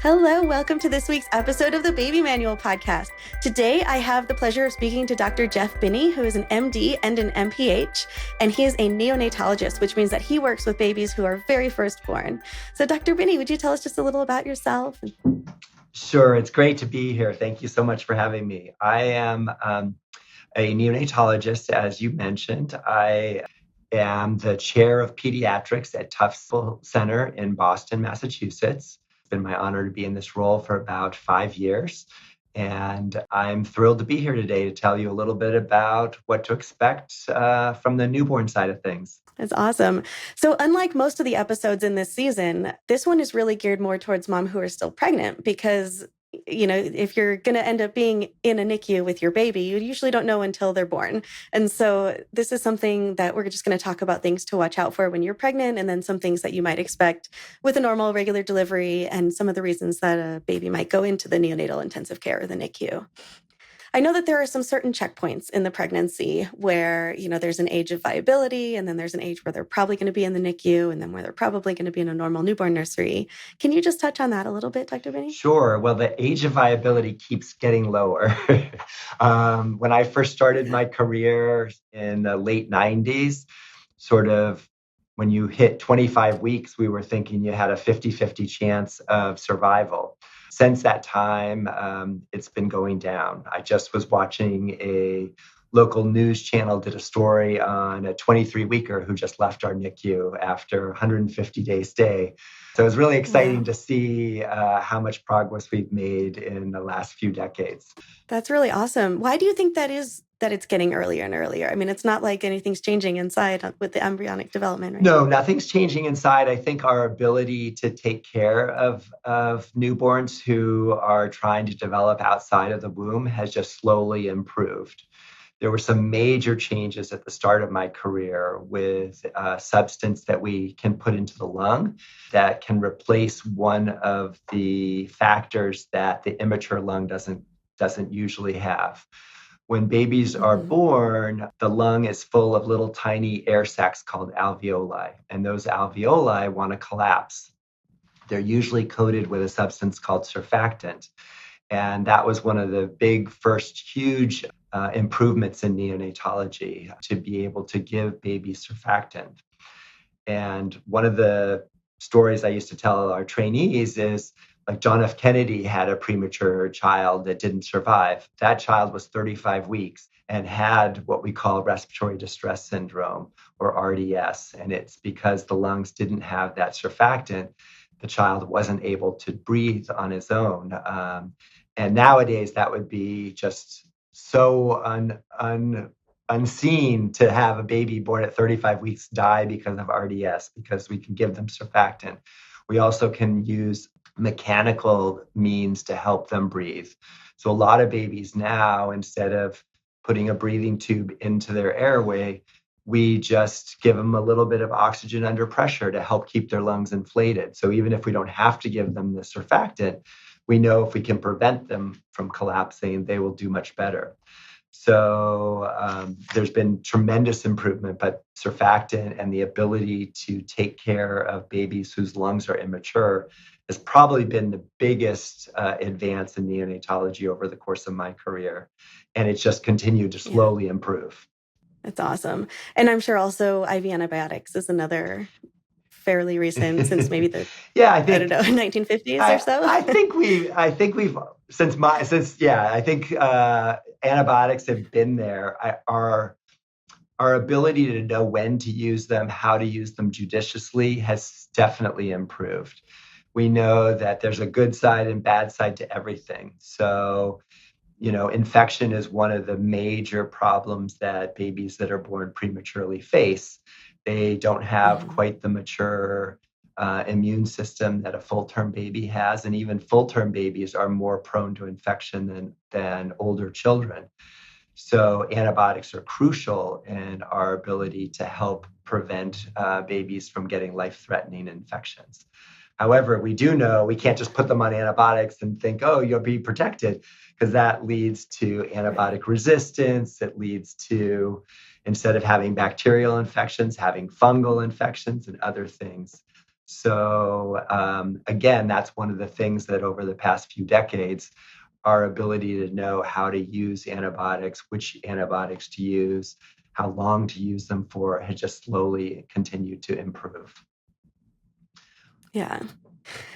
Hello, welcome to this week's episode of the Baby Manual podcast. Today, I have the pleasure of speaking to Dr. Geoff Binney, who is an MD and an MPH, and he is a neonatologist, which means that he works with babies who are very firstborn. So, Dr. Binney, would you tell us just a little about yourself? Sure, it's great to be here. Thank you so much for having me. I am a neonatologist, as you mentioned. I am the chair of pediatrics at Tufts Medical Center in Boston, Massachusetts. It's been my honor to be in this role for about 5 years. And I'm thrilled to be here today to tell you a little bit about what to expect from the newborn side of things. That's awesome. So unlike most of the episodes in this season, this one is really geared more towards mom who are still pregnant because, if you're going to end up being in a NICU with your baby, you usually don't know until they're born. And so this is something that we're just going to talk about, things to watch out for when you're pregnant, and then some things that you might expect with a normal, regular delivery, and some of the reasons that a baby might go into the neonatal intensive care or the NICU. I know that there are some certain checkpoints in the pregnancy where, there's an age of viability, and then there's an age where they're probably going to be in the NICU, and then where they're probably going to be in a normal newborn nursery. Can you just touch on that a little bit, Dr. Binney? Sure. Well, the age of viability keeps getting lower. When I first started my career in the late 90s, sort of when you hit 25 weeks, we were thinking you had a 50-50 chance of survival. Since that time, it's been going down. I just was watching a local news channel did a story on a 23-weeker who just left our NICU after a 150-day stay. So it was really exciting to see how much progress we've made in the last few decades. That's really awesome. Why do you think that is, that it's getting earlier and earlier? I mean, it's not like anything's changing inside with the embryonic development, right? No, nothing's changing inside. I think our ability to take care of newborns who are trying to develop outside of the womb has just slowly improved. There were some major changes at the start of my career with a substance that we can put into the lung that can replace one of the factors that the immature lung doesn't usually have. When babies are born, the lung is full of little tiny air sacs called alveoli, and those alveoli want to collapse. They're usually coated with a substance called surfactant. And that was one of the big first huge improvements in neonatology, to be able to give babies surfactant. And one of the stories I used to tell our trainees is, like, John F. Kennedy had a premature child that didn't survive. That child was 35 weeks and had what we call Respiratory Distress Syndrome, or RDS. And it's because the lungs didn't have that surfactant. The child wasn't able to breathe on his own. And nowadays, that would be just so unseen to have a baby born at 35 weeks die because of RDS, because we can give them surfactant. We also can use mechanical means to help them breathe. So a lot of babies now, instead of putting a breathing tube into their airway, we just give them a little bit of oxygen under pressure to help keep their lungs inflated. So even if we don't have to give them the surfactant, we know if we can prevent them from collapsing, they will do much better. So there's been tremendous improvement, but surfactant and the ability to take care of babies whose lungs are immature has probably been the biggest advance in neonatology over the course of my career. And it's just continued to slowly improve. That's awesome. And I'm sure also IV antibiotics is another fairly recent, since maybe the I don't know, 1950s or so. I think we've antibiotics have been there. Our ability to know when to use them, how to use them judiciously, has definitely improved. We know that there's a good side and bad side to everything. So, infection is one of the major problems that babies that are born prematurely face. They don't have quite the mature immune system that a full-term baby has, and even full-term babies are more prone to infection than older children. So antibiotics are crucial in our ability to help prevent babies from getting life-threatening infections. However, we do know we can't just put them on antibiotics and think, oh, you'll be protected, because that leads to antibiotic resistance. It leads to, instead of having bacterial infections, having fungal infections and other things. So again, that's one of the things that over the past few decades, our ability to know how to use antibiotics, which antibiotics to use, how long to use them for, has just slowly continued to improve. Yeah.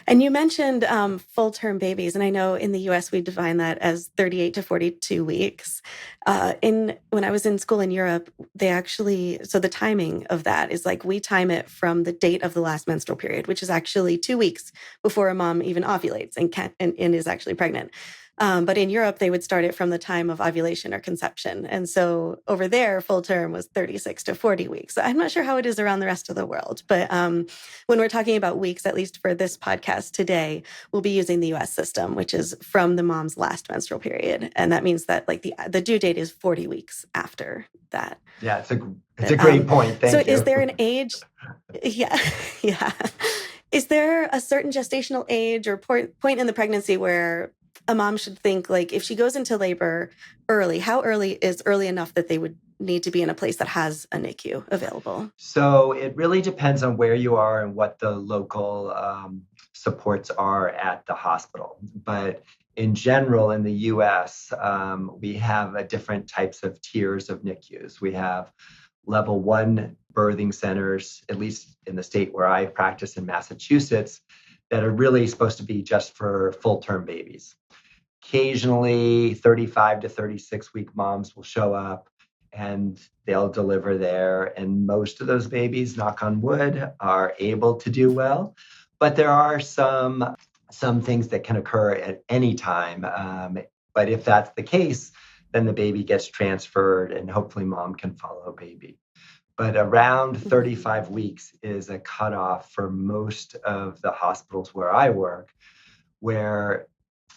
And you mentioned full-term babies, and I know in the U.S. we define that as 38 to 42 weeks. When I was in school in Europe, so the timing of that is like we time it from the date of the last menstrual period, which is actually 2 weeks before a mom even ovulates and is actually pregnant. But in Europe, they would start it from the time of ovulation or conception. And so over there, full term was 36 to 40 weeks. I'm not sure how it is around the rest of the world, but when we're talking about weeks, at least for this podcast today, we'll be using the US system, which is from the mom's last menstrual period. And that means that like the due date is 40 weeks after that. Yeah, it's a great point. Thank you. So is there an age? Yeah. Yeah. Is there a certain gestational age or point in the pregnancy where a mom should think, like, if she goes into labor early, how early is early enough that they would need to be in a place that has a NICU available? So it really depends on where you are and what the local supports are at the hospital. But in general, in the US, we have different types of tiers of NICUs. We have level 1 birthing centers, at least in the state where I practice in Massachusetts, that are really supposed to be just for full-term babies. Occasionally, 35 to 36-week moms will show up and they'll deliver there. And most of those babies, knock on wood, are able to do well. But there are some things that can occur at any time. But if that's the case, then the baby gets transferred and hopefully mom can follow baby. But around 35 weeks is a cutoff for most of the hospitals where I work, where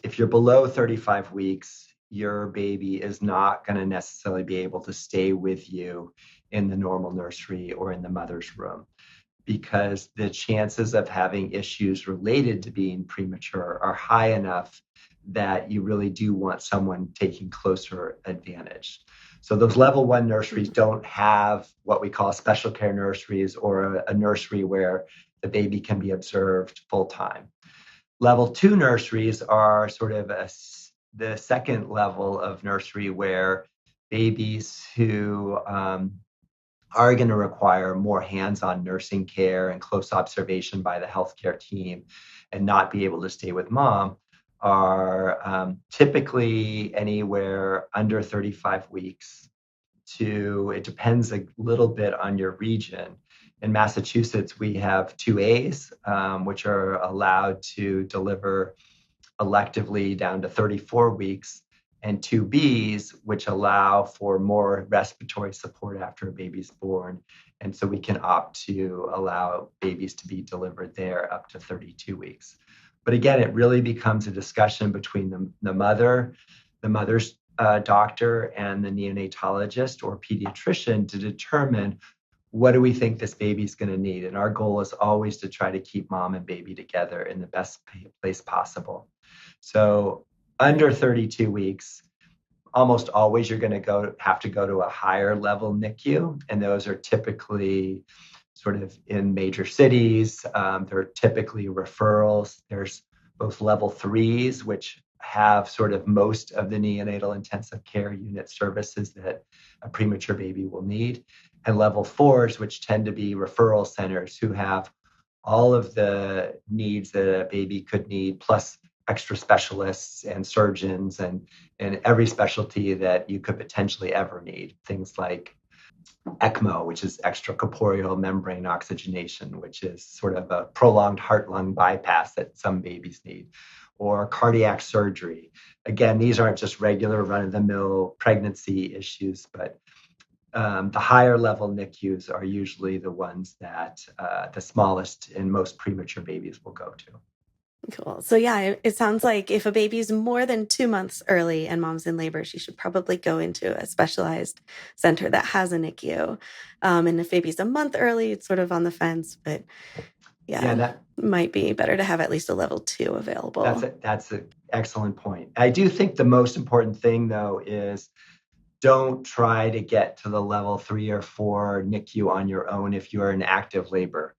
if you're below 35 weeks, your baby is not going to necessarily be able to stay with you in the normal nursery or in the mother's room, because the chances of having issues related to being premature are high enough that you really do want someone taking closer advantage. So those level 1 nurseries don't have what we call special care nurseries or a nursery where the baby can be observed full time. Level 2 nurseries are sort of the second level of nursery where babies who are going to require more hands-on nursing care and close observation by the healthcare team and not be able to stay with mom are typically anywhere under 35 weeks to, it depends a little bit on your region. In Massachusetts, we have 2As, which are allowed to deliver electively down to 34 weeks, and 2Bs, which allow for more respiratory support after a baby's born. And so we can opt to allow babies to be delivered there up to 32 weeks. But again, it really becomes a discussion between the mother's doctor, and the neonatologist or pediatrician to determine what do we think this baby's going to need. And our goal is always to try to keep mom and baby together in the best place possible. So under 32 weeks, almost always you're going to have to go to a higher level NICU. And those are typically sort of in major cities. They're typically referrals. There's both level 3s, which have sort of most of the neonatal intensive care unit services that a premature baby will need, and level 4s, which tend to be referral centers who have all of the needs that a baby could need, plus extra specialists and surgeons and every specialty that you could potentially ever need. Things like ECMO, which is extracorporeal membrane oxygenation, which is sort of a prolonged heart-lung bypass that some babies need, or cardiac surgery. Again, these aren't just regular run-of-the-mill pregnancy issues, but the higher level NICUs are usually the ones that the smallest and most premature babies will go to. Cool. So yeah, it sounds like if a baby's more than 2 months early and mom's in labor, she should probably go into a specialized center that has a NICU. And if baby's a month early, it's sort of on the fence, but that might be better to have at least a level 2 available. That's an excellent point. I do think the most important thing though is don't try to get to the level 3 or 4 NICU on your own if you're in active labor.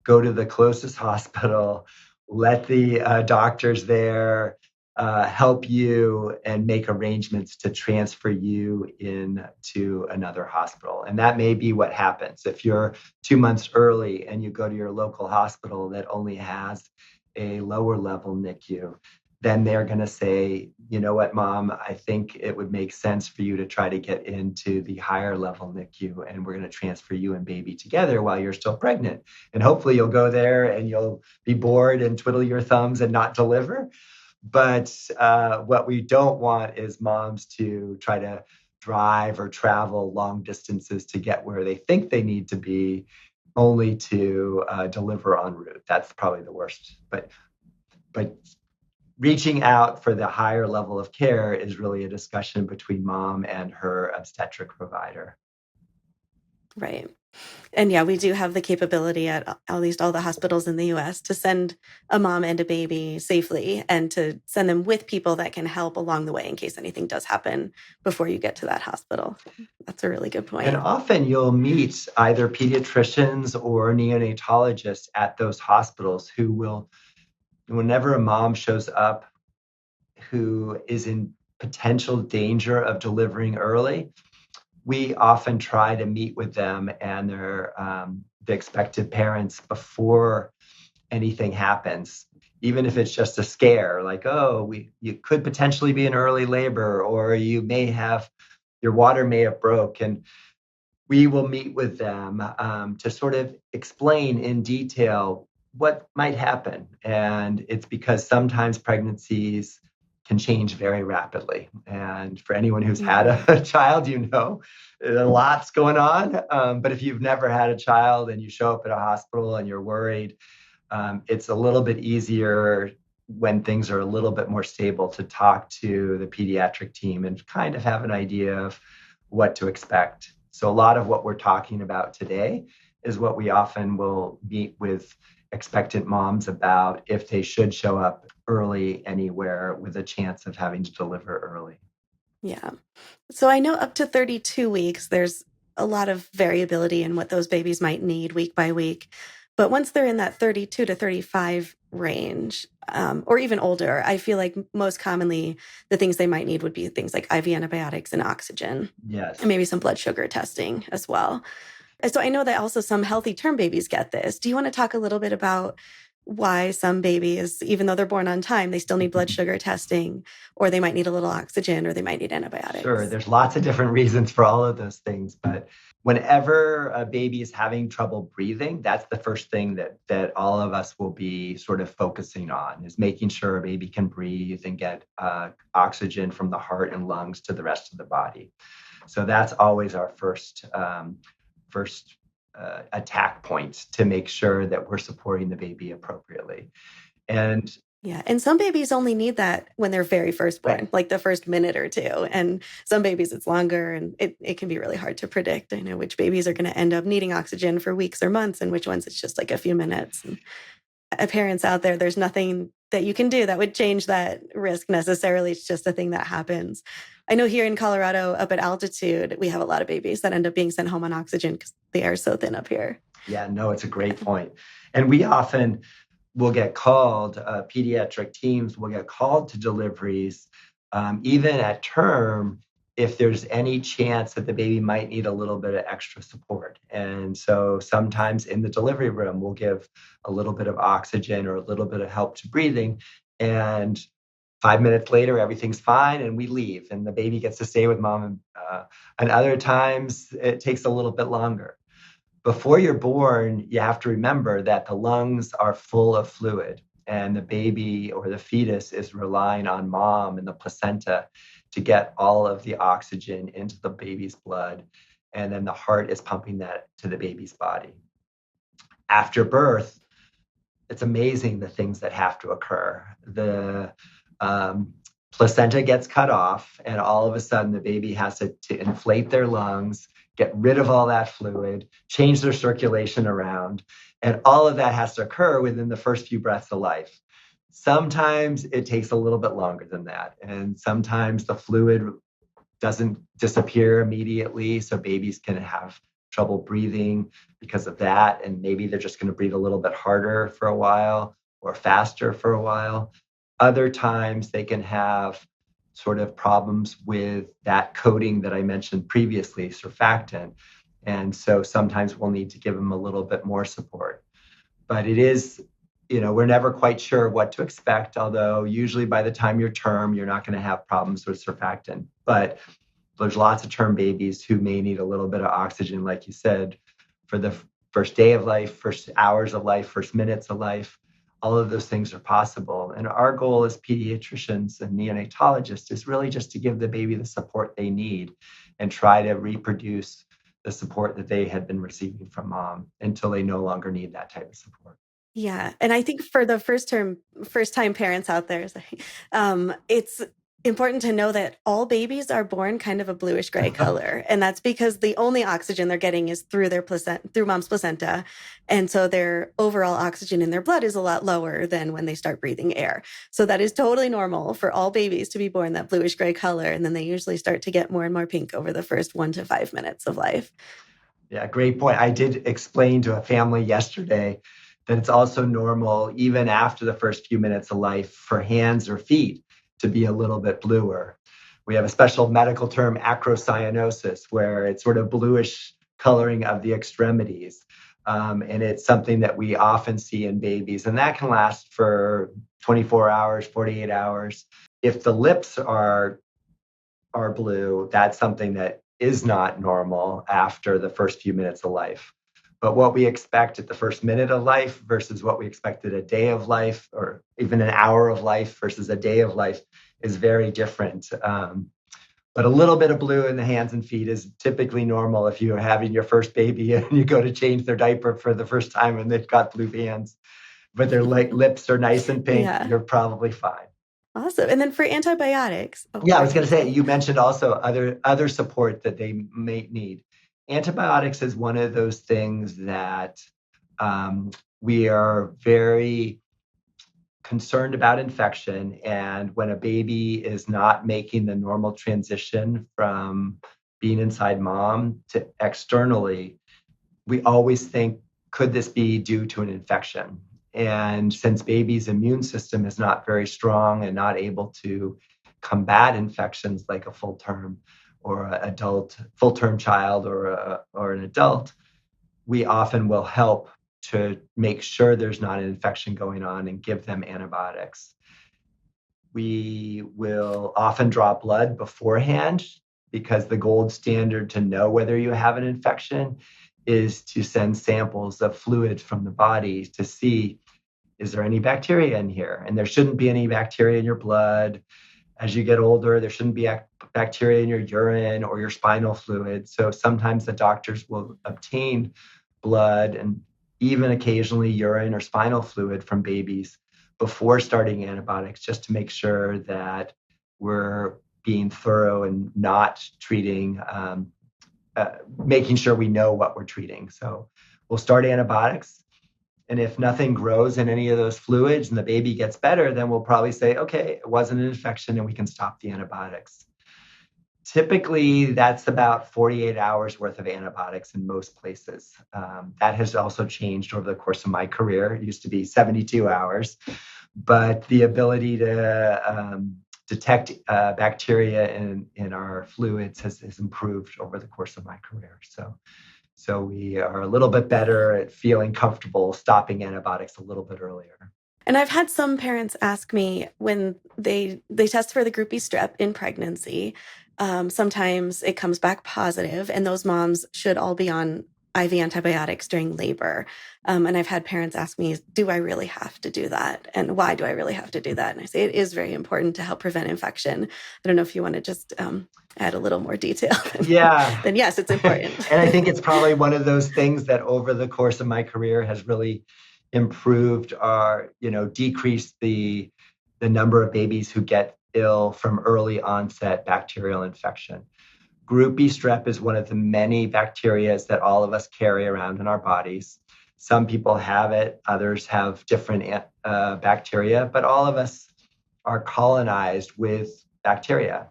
go to the closest hospital, let the doctors there help you and make arrangements to transfer you into another hospital. And that may be what happens. If you're 2 months early and you go to your local hospital that only has a lower level NICU, then they're going to say, you know what, mom, I think it would make sense for you to try to get into the higher level NICU, and we're going to transfer you and baby together while you're still pregnant. And hopefully you'll go there and you'll be bored and twiddle your thumbs and not deliver. But what we don't want is moms to try to drive or travel long distances to get where they think they need to be, only to deliver en route. That's probably the worst. But reaching out for the higher level of care is really a discussion between mom and her obstetric provider. Right. And yeah, we do have the capability at least all the hospitals in the US to send a mom and a baby safely and to send them with people that can help along the way in case anything does happen before you get to that hospital. That's a really good And point. often you'll meet either pediatricians or neonatologists at those hospitals who will, whenever a mom shows up who is in potential danger of delivering early, we often try to meet with them and the expected parents before anything happens, even if it's just a scare, like, oh, you could potentially be in early labor, or your water may have broke. And we will meet with them to sort of explain in detail what might happen. And it's because sometimes pregnancies can change very rapidly. And for anyone who's had Mhm. a child, a lot's going on. But if you've never had a child and you show up at a hospital and you're worried, it's a little bit easier when things are a little bit more stable to talk to the pediatric team and kind of have an idea of what to expect. So a lot of what we're talking about today is what we often will meet with expectant moms about if they should show up early anywhere with a chance of having to deliver early. Yeah. So I know up to 32 weeks, there's a lot of variability in what those babies might need week by week. But once they're in that 32 to 35 range, or even older, I feel like most commonly the things they might need would be things like IV antibiotics and oxygen, and Yes. maybe some blood sugar testing as well. And so I know that also some healthy term babies get this. Do you want to talk a little bit about why some babies, even though they're born on time, they still need blood sugar testing, or they might need a little oxygen, or they might need Sure, antibiotics? there's lots of different reasons for all of those things, but whenever a baby is having trouble breathing, that's the first thing that all of us will be sort of focusing on, is making sure a baby can breathe and get oxygen from the heart and lungs to the rest of the body. So that's always our first attack point, to make sure that we're supporting the baby appropriately. And Yeah. And some babies only need that when they're very first right. born, like the first minute or two. And some babies it's longer, and it can be really hard to predict. I know which babies are going to end up needing oxygen for weeks or months and which ones it's just like a few minutes. And parents out there, there's nothing that you can do that would change that risk necessarily. It's just a thing that happens. I know here in Colorado, up at altitude, we have a lot of babies that end up being sent home on oxygen because the air is so thin up here. Yeah, no, it's a great point. And we often will get called, pediatric teams will get called to deliveries, even at term, if there's any chance that the baby might need a little bit of extra support. And so sometimes in the delivery room, we'll give a little bit of oxygen or a little bit of help to breathing. And 5 minutes later, everything's fine, and we leave, and the baby gets to stay with mom. And other times, it takes a little bit longer. Before you're born, you have to remember that the lungs are full of fluid, and the baby or the fetus is relying on mom and the placenta to get all of the oxygen into the baby's blood. And then the heart is pumping that to the baby's body. After birth, it's amazing the things that have to occur. The placenta gets cut off, and all of a sudden the baby has to inflate their lungs, get rid of all that fluid, change their circulation around. And all of that has to occur within the first few breaths of life. Sometimes it takes a little bit longer than that. And sometimes the fluid doesn't disappear immediately. So babies can have trouble breathing because of that, and maybe they're just going to breathe a little bit harder for a while or faster for a while. Other times they can have sort of problems with that coating that I mentioned previously, surfactant. And so sometimes we'll need to give them a little bit more support. But it is, we're never quite sure what to expect, although usually by the time you're term, you're not going to have problems with surfactant. But there's lots of term babies who may need a little bit of oxygen, like you said, for the first day of life, first hours of life, first minutes of life. All of those things are possible. And our goal as pediatricians and neonatologists is really just to give the baby the support they need and try to reproduce the support that they had been receiving from mom until they no longer need that type of support. Yeah. And I think for the first time parents out there, it's important to know that all babies are born kind of a bluish gray color. And that's because the only oxygen they're getting is through their through mom's placenta. And so their overall oxygen in their blood is a lot lower than when they start breathing air. So that is totally normal for all babies to be born that bluish gray color. And then they usually start to get more and more pink over the first 1 to 5 minutes of life. Yeah, great point. I did explain to a family yesterday that it's also normal, even after the first few minutes of life, for hands or feet to be a little bit bluer. We have a special medical term, acrocyanosis, where it's sort of bluish coloring of the extremities. And it's something that we often see in babies, and that can last for 24 hours, 48 hours. If the lips are blue, that's something that is not normal after the first few minutes of life. But what we expect at the first minute of life versus what we expect at a day of life, or even an hour of life versus a day of life, is very different. But a little bit of blue in the hands and feet is typically normal if you're having your first baby and you go to change their diaper for the first time and they've got blue hands, but their lips are nice and pink. Yeah. You're probably fine. Awesome. And then for antibiotics. Yeah, I was going to say, you mentioned also other support that they may need. Antibiotics is one of those things that we are very concerned about infection. And when a baby is not making the normal transition from being inside mom to externally, we always think, could this be due to an infection? And since baby's immune system is not very strong and not able to combat infections like a full term or an adult, full term child or an adult, we often will help to make sure there's not an infection going on and give them antibiotics. We will often draw blood beforehand because the gold standard to know whether you have an infection is to send samples of fluid from the body to see, is there any bacteria in here? And there shouldn't be any bacteria in your blood. As you get older, there shouldn't be bacteria in your urine or your spinal fluid. So sometimes the doctors will obtain blood and even occasionally urine or spinal fluid from babies before starting antibiotics, just to make sure that we're being thorough and not treating, making sure we know what we're treating. So we'll start antibiotics. And if nothing grows in any of those fluids and the baby gets better, then we'll probably say, okay, it wasn't an infection and we can stop the antibiotics. Typically, that's about 48 hours worth of antibiotics in most places. That has also changed over the course of my career. It used to be 72 hours, but the ability to detect bacteria in our fluids has improved over the course of my career. So we are a little bit better at feeling comfortable stopping antibiotics a little bit earlier. And I've had some parents ask me when they test for the group B strep in pregnancy, sometimes it comes back positive, and those moms should all be on IV antibiotics during labor. And I've had parents ask me, do I really have to do that? And why do I really have to do that? And I say, it is very important to help prevent infection. I don't know if you want to just add a little more detail. Yeah. Then yes, it's important. And I think it's probably one of those things that over the course of my career has really improved or, decreased the number of babies who get ill from early onset bacterial infection. Group B strep is one of the many bacteria that all of us carry around in our bodies. Some people have it, others have different bacteria, but all of us are colonized with bacteria.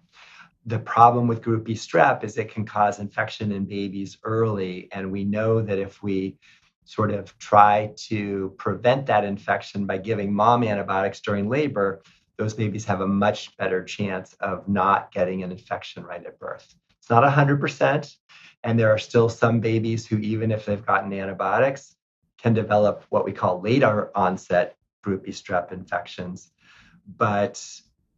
the problem with group B strep is it can cause infection in babies early. And we know that if we sort of try to prevent that infection by giving mom antibiotics during labor, those babies have a much better chance of not getting an infection right at birth. It's not 100%. And there are still some babies who, even if they've gotten antibiotics, can develop what we call later onset group B strep infections. But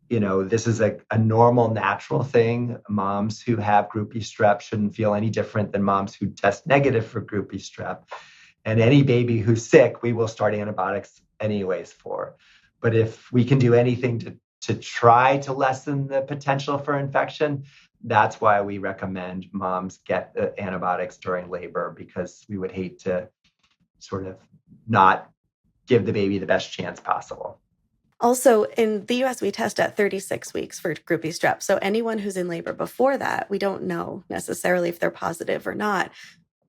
this is a normal, natural thing. Moms who have group B strep shouldn't feel any different than moms who test negative for group B strep. And any baby who's sick, we will start antibiotics anyways for. But if we can do anything to try to lessen the potential for infection, that's why we recommend moms get the antibiotics during labor, because we would hate to sort of not give the baby the best chance possible. Also, in the US, we test at 36 weeks for group B strep. So anyone who's in labor before that, we don't know necessarily if they're positive or not.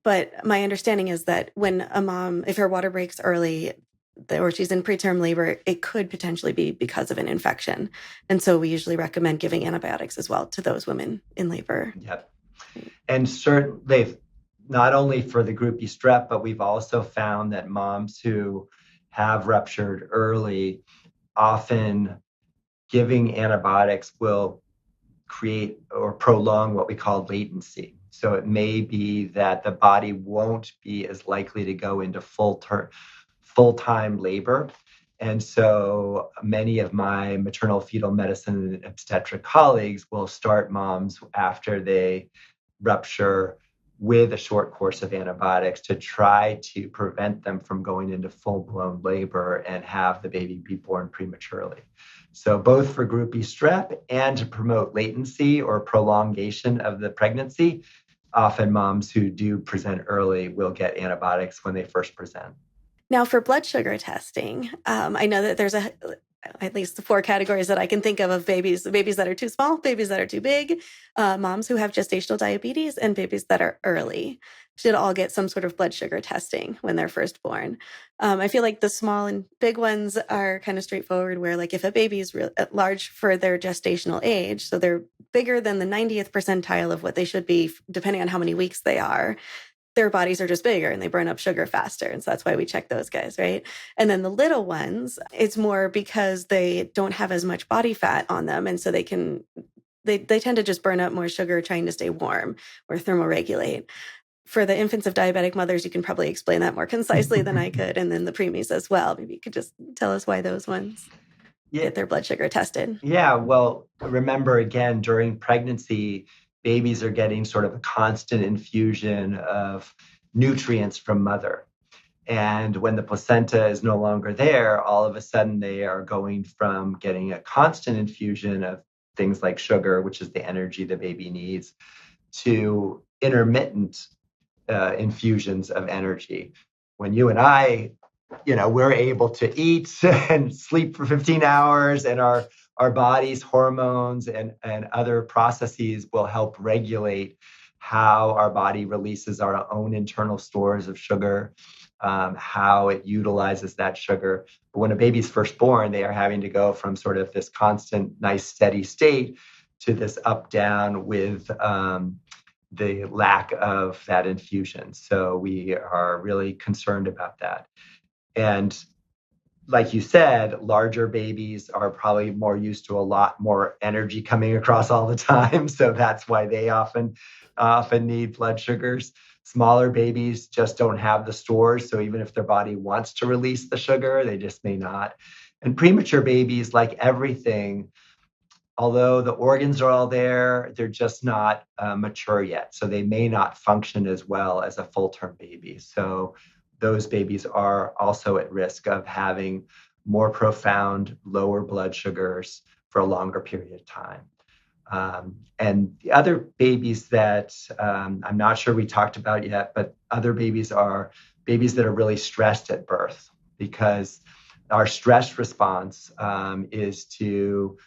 But my understanding is that when a mom, if her water breaks early or she's in preterm labor, it could potentially be because of an infection. And so we usually recommend giving antibiotics as well to those women in labor. Yep. And certainly, not only for the group B strep, but we've also found that moms who have ruptured early, often giving antibiotics will create or prolong what we call latency. So it may be that the body won't be as likely to go into full-time labor. And so many of my maternal fetal medicine and obstetric colleagues will start moms after they rupture with a short course of antibiotics to try to prevent them from going into full-blown labor and have the baby be born prematurely. So both for group B strep and to promote latency or prolongation of the pregnancy, often moms who do present early will get antibiotics when they first present. Now, for blood sugar testing, I know that there's at least 4 categories that I can think of babies that are too small, babies that are too big, moms who have gestational diabetes, and babies that are early should all get some sort of blood sugar testing when they're first born. I feel like the small and big ones are kind of straightforward, where like if a baby is large for their gestational age, so they're bigger than the 90th percentile of what they should be, depending on how many weeks they are, their bodies are just bigger and they burn up sugar faster. And so that's why we check those guys, right? And then the little ones, it's more because they don't have as much body fat on them. And so they tend to just burn up more sugar trying to stay warm or thermoregulate. For the infants of diabetic mothers, you can probably explain that more concisely than I could. And then the preemies as well. Maybe you could just tell us why those ones get their blood sugar tested. Yeah, well, remember again, during pregnancy, babies are getting sort of a constant infusion of nutrients from mother. And when the placenta is no longer there, all of a sudden they are going from getting a constant infusion of things like sugar, which is the energy the baby needs, to intermittent infusions of energy. When you and I, we're able to eat and sleep for 15 hours, and our body's hormones and other processes will help regulate how our body releases our own internal stores of sugar, how it utilizes that sugar. But when a baby's first born, they are having to go from sort of this constant, nice, steady state to this up, down with the lack of that infusion. So we are really concerned about that. And like you said, larger babies are probably more used to a lot more energy coming across all the time. So that's why they often need blood sugars. Smaller babies just don't have the stores. So even if their body wants to release the sugar, they just may not. And premature babies, like everything, although the organs are all there, they're just not mature yet. So they may not function as well as a full-term baby. So those babies are also at risk of having more profound lower blood sugars for a longer period of time. And the other babies that I'm not sure we talked about yet, but other babies are babies that are really stressed at birth, because our stress response is to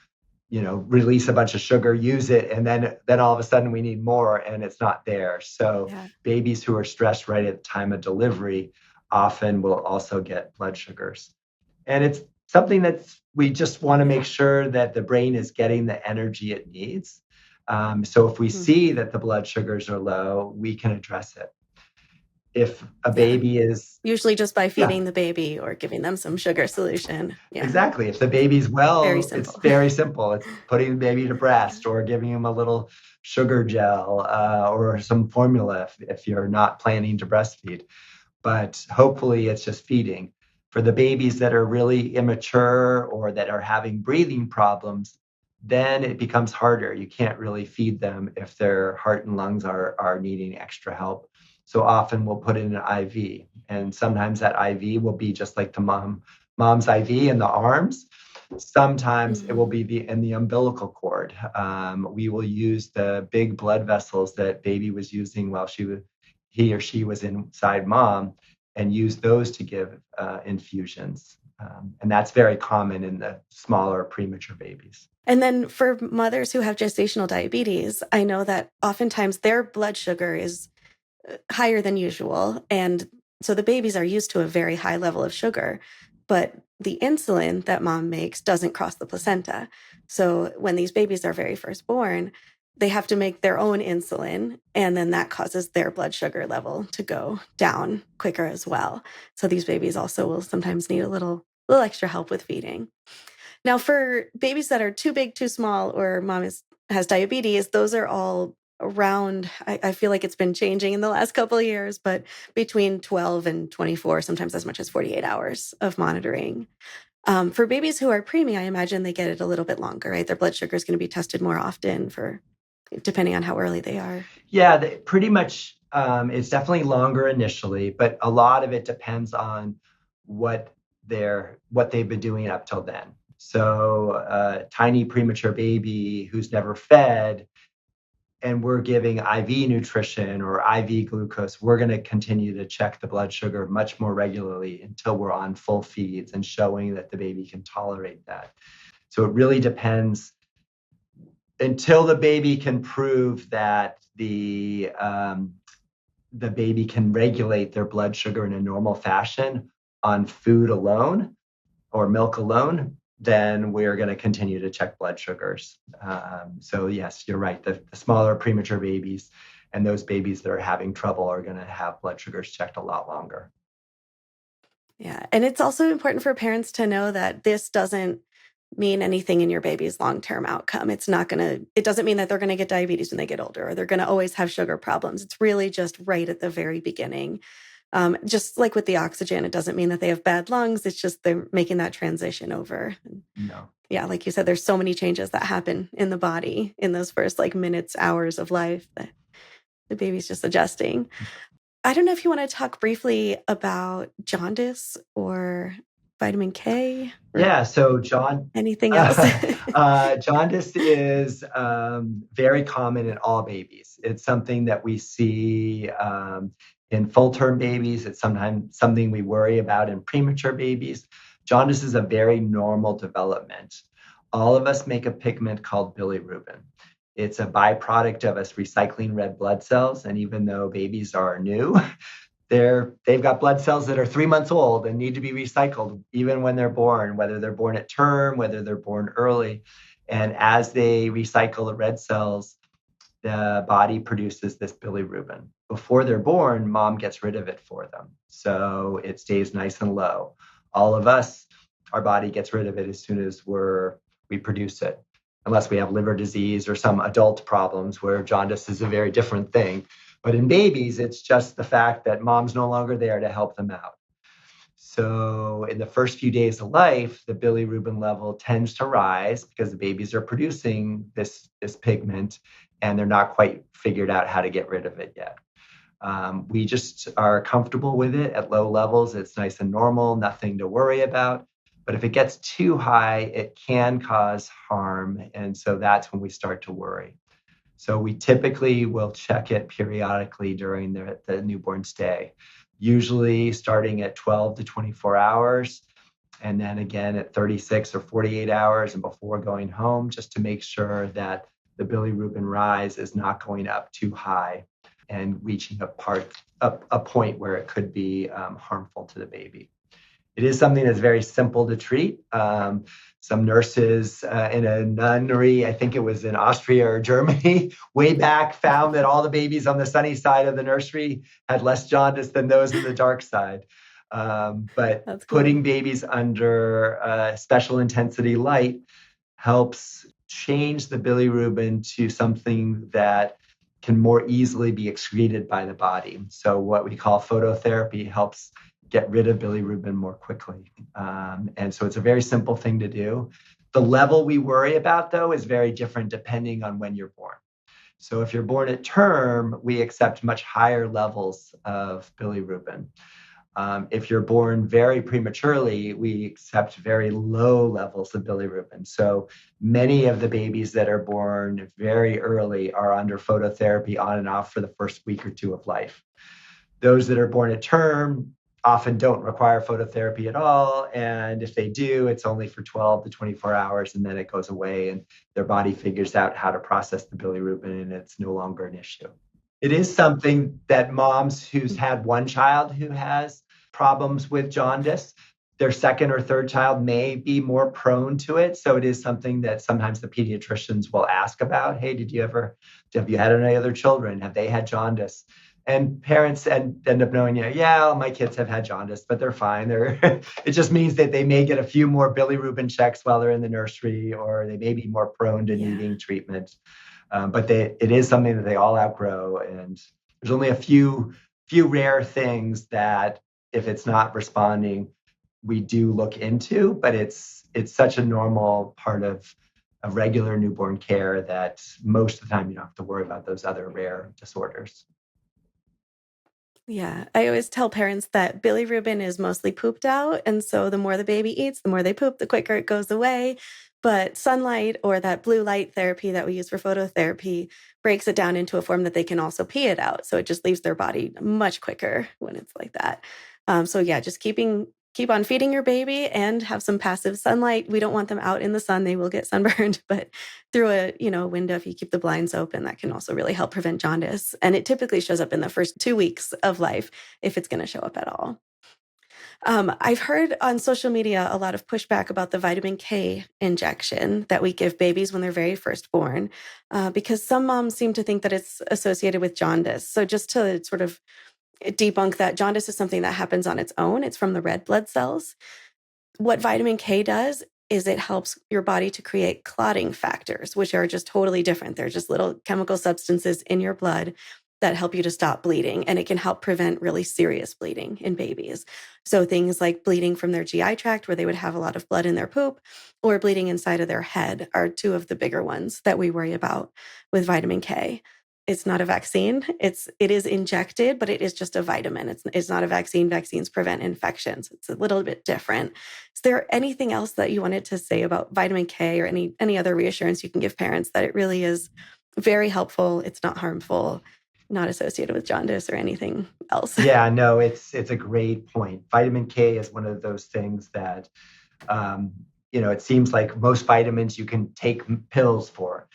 release a bunch of sugar, use it, and then all of a sudden we need more and it's not there. So babies who are stressed right at the time of delivery often will also get blood sugars. And it's something that we just want to make sure that the brain is getting the energy it needs. So if we see that the blood sugars are low, we can address it. If a baby is... Usually just by Yeah, feeding the baby or giving them some sugar solution. Yeah. exactly. If the baby's Very well, it's simple. very simple. It's putting the baby to breast or giving him a little sugar gel or some formula if you're not planning to breastfeed. But hopefully it's just feeding. For the babies that are really immature or that are having breathing problems, then it becomes harder. You can't really feed them if their heart and lungs are needing extra help. So often we'll put in an IV, and sometimes that IV will be just like the mom's IV in the arms. Sometimes it will be in the umbilical cord. We will use the big blood vessels that baby was using while he or she was inside mom, and use those to give infusions. And that's very common in the smaller premature babies. And then for mothers who have gestational diabetes, I know that oftentimes their blood sugar is higher than usual. And so the babies are used to a very high level of sugar, but the insulin that mom makes doesn't cross the placenta. So when these babies are very first born, they have to make their own insulin, and then that causes their blood sugar level to go down quicker as well. So these babies also will sometimes need a little extra help with feeding. Now, for babies that are too big, too small, or has diabetes, those are all around, I feel like it's been changing in the last couple of years, but between 12 and 24, sometimes as much as 48 hours of monitoring. For babies who are preemie, I imagine they get it a little bit longer, right? Their blood sugar is going to be tested more often depending on how early they are. Yeah, pretty much. It's definitely longer initially, but a lot of it depends on what they've been doing up till then. So a tiny premature baby who's never fed, and we're giving IV nutrition or IV glucose, we're going to continue to check the blood sugar much more regularly until we're on full feeds and showing that the baby can tolerate that. So it really depends until the baby can prove that the baby can regulate their blood sugar in a normal fashion on food alone or milk alone, then we're going to continue to check blood sugars. So yes, you're right. The smaller premature babies and those babies that are having trouble are going to have blood sugars checked a lot longer. Yeah. And it's also important for parents to know that this doesn't mean anything in your baby's long-term outcome. It doesn't mean that they're going to get diabetes when they get older or they're going to always have sugar problems. It's really just right at the very beginning. Just like with the oxygen, it doesn't mean that they have bad lungs. It's just they're making that transition over. No. Yeah, like you said, there's so many changes that happen in the body in those first minutes, hours of life that the baby's just adjusting. I don't know if you want to talk briefly about jaundice or vitamin K. Yeah, so anything else? jaundice is very common in all babies. It's something that we see in full-term babies. It's sometimes something we worry about in premature babies. Jaundice is a very normal development. All of us make a pigment called bilirubin. It's a byproduct of us recycling red blood cells, and even though babies are new, they've got blood cells that are 3 months old and need to be recycled even when they're born, whether they're born at term, whether they're born early. And as they recycle the red cells, the body produces this bilirubin. Before they're born, mom gets rid of it for them. So it stays nice and low. All of us, our body gets rid of it as soon as we produce it, unless we have liver disease or some adult problems where jaundice is a very different thing. But in babies, it's just the fact that mom's no longer there to help them out. So in the first few days of life, the bilirubin level tends to rise because the babies are producing this pigment and they're not quite figured out how to get rid of it yet. We just are comfortable with it at low levels. It's nice and normal, nothing to worry about. But if it gets too high, it can cause harm. And so that's when we start to worry. So we typically will check it periodically during the newborn stay, usually starting at 12 to 24 hours, and then again at 36 or 48 hours and before going home, just to make sure that the bilirubin rise is not going up too high and reaching a point where it could be harmful to the baby. It is something that's very simple to treat. Some nurses in a nunnery, I think it was in Austria or Germany, way back, found that all the babies on the sunny side of the nursery had less jaundice than those in the dark side. But That's cool. putting babies under special intensity light helps change the bilirubin to something that can more easily be excreted by the body. So what we call phototherapy helps get rid of bilirubin more quickly. And so it's a very simple thing to do. The level we worry about, though, is very different depending on when you're born. So if you're born at term, we accept much higher levels of bilirubin. If you're born very prematurely, we accept very low levels of bilirubin. So many of the babies that are born very early are under phototherapy on and off for the first week or two of life. Those that are born at term often don't require phototherapy at all. And if they do, it's only for 12 to 24 hours, and then it goes away and their body figures out how to process the bilirubin, and it's no longer an issue. It is something that moms who's had one child who has problems with jaundice, their second or third child may be more prone to it. So it is something that sometimes the pediatricians will ask about. Hey, have you had any other children? Have they had jaundice? And parents end up knowing, yeah, my kids have had jaundice, but they're fine. It just means that they may get a few more bilirubin checks while they're in the nursery, or they may be more prone to Yeah. needing treatment. But it is something that they all outgrow. And there's only a few rare things that if it's not responding, we do look into, but it's such a normal part of regular newborn care that most of the time you don't have to worry about those other rare disorders. Yeah, I always tell parents that bilirubin is mostly pooped out. And so the more the baby eats, the more they poop, the quicker it goes away. But sunlight or that blue light therapy that we use for phototherapy breaks it down into a form that they can also pee it out. So it just leaves their body much quicker when it's like that. So yeah, just keep on feeding your baby and have some passive sunlight. We don't want them out in the sun. They will get sunburned, but through a window, if you keep the blinds open, that can also really help prevent jaundice. And it typically shows up in the first 2 weeks of life, if it's going to show up at all. I've heard on social media a lot of pushback about the vitamin K injection that we give babies when they're very first born, because some moms seem to think that it's associated with jaundice. So just to sort of debunk that, jaundice is something that happens on its own. It's from the red blood cells. What vitamin K does is it helps your body to create clotting factors, which are just totally different. They're just little chemical substances in your blood that help you to stop bleeding. And it can help prevent really serious bleeding in babies. So things like bleeding from their GI tract, where they would have a lot of blood in their poop, or bleeding inside of their head are two of the bigger ones that we worry about with vitamin K. It's not a vaccine. It is injected, but it is just a vitamin. It's not a vaccine. Vaccines prevent infections. It's a little bit different. Is there anything else that you wanted to say about vitamin K, or any other reassurance you can give parents that it really is very helpful, it's not harmful, not associated with jaundice or anything else? Yeah, no, it's a great point. Vitamin K is one of those things that it seems like most vitamins you can take pills for.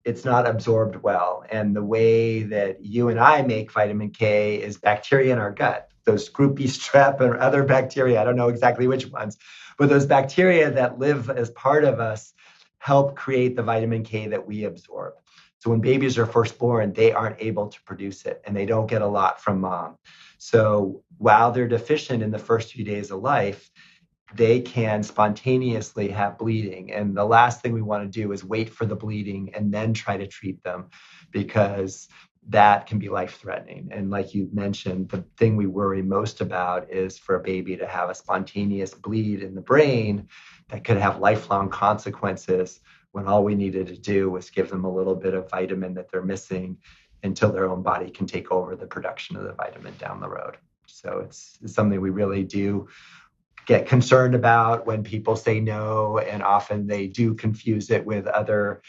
It's not absorbed well. And the way that you and I make vitamin K is bacteria in our gut. Those groupie strep and other bacteria, I don't know exactly which ones, but those bacteria that live as part of us help create the vitamin K that we absorb. So when babies are first born, they aren't able to produce it, and they don't get a lot from mom. So while they're deficient in the first few days of life, they can spontaneously have bleeding. And the last thing we want to do is wait for the bleeding and then try to treat them, because that can be life-threatening. And like you mentioned, the thing we worry most about is for a baby to have a spontaneous bleed in the brain that could have lifelong consequences, when all we needed to do was give them a little bit of vitamin that they're missing until their own body can take over the production of the vitamin down the road. So it's something we really do get concerned about when people say no, and often they do confuse it with other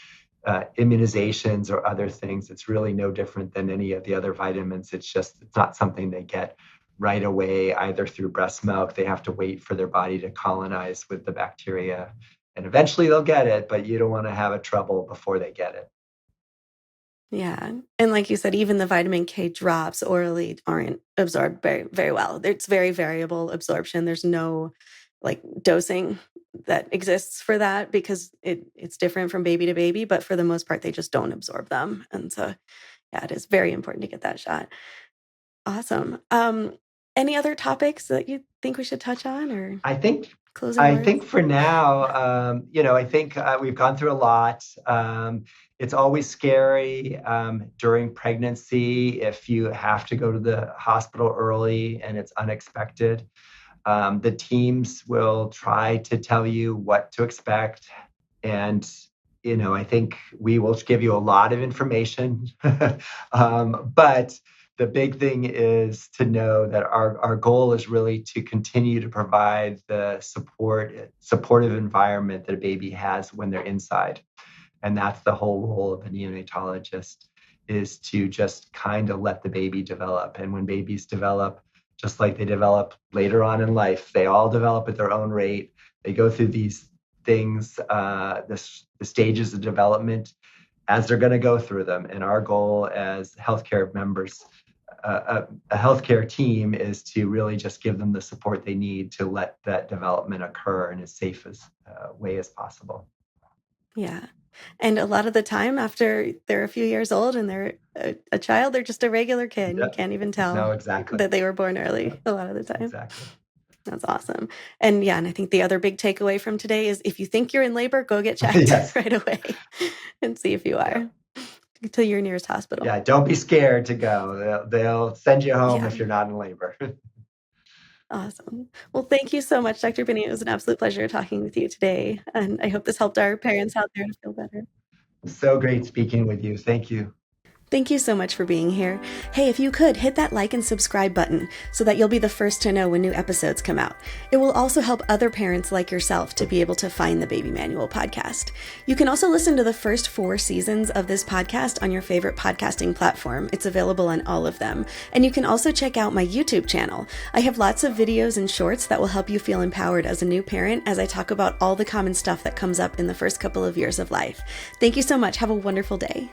immunizations or other things. It's really no different than any of the other vitamins. It's not something they get right away, either through breast milk. They have to wait for their body to colonize with the bacteria, and eventually they'll get it, but you don't want to have a trouble before they get it. Yeah. And like you said, even the vitamin K drops orally aren't absorbed very, very well. It's very variable absorption. There's no like dosing that exists for that because it's different from baby to baby, but for the most part, they just don't absorb them. And so, yeah, it is very important to get that shot. Awesome. Any other topics that you think we should touch on or I think closing I words? think for now, I think we've gone through a lot. It's always scary during pregnancy if you have to go to the hospital early and it's unexpected. The teams will try to tell you what to expect. And, I think we will give you a lot of information. But the big thing is to know that our goal is really to continue to provide the supportive environment that a baby has when they're inside. And that's the whole role of a neonatologist, is to just kind of let the baby develop. And when babies develop, just like they develop later on in life, they all develop at their own rate. They go through these things, the stages of development as they're going to go through them. And our goal as healthcare members, a healthcare team, is to really just give them the support they need to let that development occur in as safe as way as possible. Yeah. And a lot of the time, after they're a few years old and they're a child, they're just a regular kid. You Yep. can't even No, tell exactly. that they were born early Yep. a lot of the time. Exactly. That's awesome. And yeah, and I think the other big takeaway from today is if you think you're in labor, go get checked Yes. right away and see if you are to your nearest hospital. Yeah. Don't be scared to go. They'll send you home Yeah. if you're not in labor. Awesome. Well, thank you so much, Dr. Binney. It was an absolute pleasure talking with you today. And I hope this helped our parents out there to feel better. So great speaking with you. Thank you. Thank you so much for being here. Hey, if you could, hit that like and subscribe button so that you'll be the first to know when new episodes come out. It will also help other parents like yourself to be able to find the Baby Manual podcast. You can also listen to the first 4 seasons of this podcast on your favorite podcasting platform. It's available on all of them. And you can also check out my YouTube channel. I have lots of videos and shorts that will help you feel empowered as a new parent as I talk about all the common stuff that comes up in the first couple of years of life. Thank you so much. Have a wonderful day.